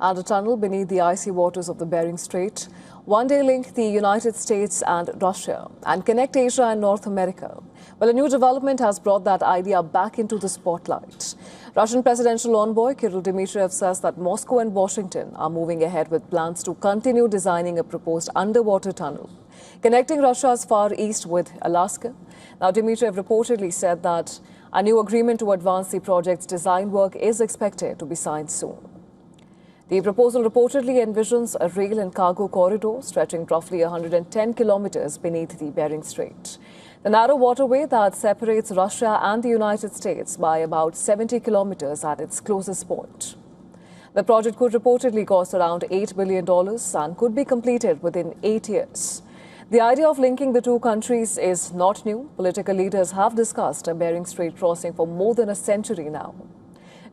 and a tunnel beneath the icy waters of the Bering Strait one day link the United States and Russia and connect Asia and North America. Well, a new development has brought that idea back into the spotlight. Russian presidential envoy Kirill Dmitriev says that Moscow and Washington are moving ahead with plans to continue designing a proposed underwater tunnel connecting Russia's Far East with Alaska. Now, Dmitriev reportedly said that a new agreement to advance the project's design work is expected to be signed soon. The proposal reportedly envisions a rail and cargo corridor stretching roughly 110 kilometers beneath the Bering Strait. The narrow waterway that separates Russia and the United States by about 70 kilometers at its closest point. The project could reportedly cost around $8 billion and could be completed within 8 years. The idea of linking the two countries is not new. Political leaders have discussed a Bering Strait crossing for more than a century now.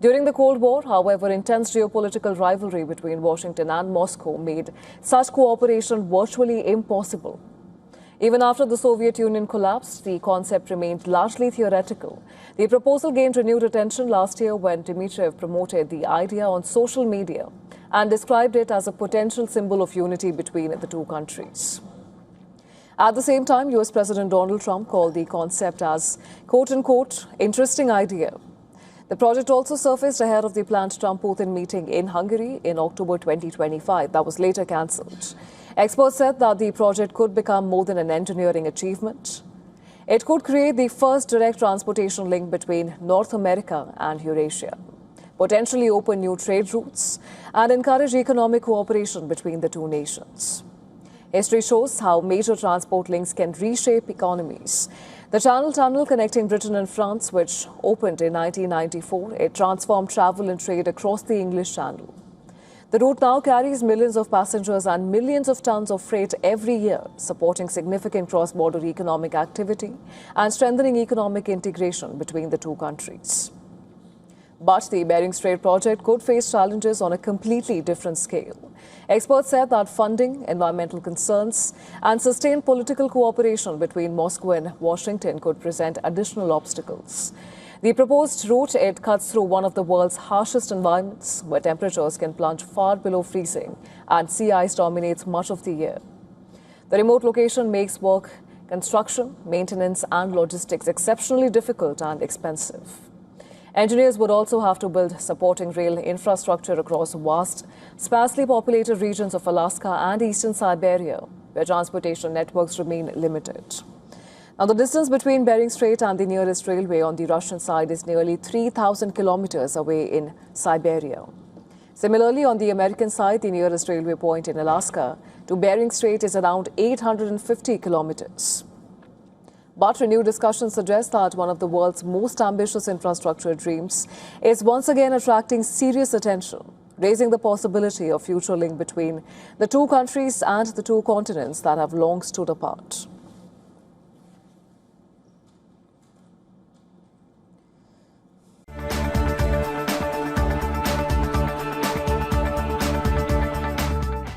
During the Cold War, however, intense geopolitical rivalry between Washington and Moscow made such cooperation virtually impossible. Even after the Soviet Union collapsed, the concept remained largely theoretical. The proposal gained renewed attention last year when Dmitriev promoted the idea on social media and described it as a potential symbol of unity between the two countries. At the same time, U.S. President Donald Trump called the concept as, quote-unquote, interesting idea. The project also surfaced ahead of the planned Trump-Putin meeting in Hungary in October 2025 that was later cancelled. Experts said that the project could become more than an engineering achievement. It could create the first direct transportation link between North America and Eurasia, potentially open new trade routes, and encourage economic cooperation between the two nations. History shows how major transport links can reshape economies. The Channel Tunnel connecting Britain and France, which opened in 1994, it transformed travel and trade across the English Channel. The route now carries millions of passengers and millions of tons of freight every year, supporting significant cross-border economic activity and strengthening economic integration between the two countries. But the Bering Strait project could face challenges on a completely different scale. Experts said that funding, environmental concerns, and sustained political cooperation between Moscow and Washington could present additional obstacles. The proposed route, it cuts through one of the world's harshest environments, where temperatures can plunge far below freezing and sea ice dominates much of the year. The remote location makes work, construction, maintenance, and logistics exceptionally difficult and expensive. Engineers would also have to build supporting rail infrastructure across vast, sparsely populated regions of Alaska and eastern Siberia, where transportation networks remain limited. Now, the distance between Bering Strait and the nearest railway on the Russian side is nearly 3,000 kilometers away in Siberia. Similarly, on the American side, the nearest railway point in Alaska to Bering Strait is around 850 kilometers. But renewed discussions suggest that one of the world's most ambitious infrastructure dreams is once again attracting serious attention, raising the possibility of future link between the two countries and the two continents that have long stood apart.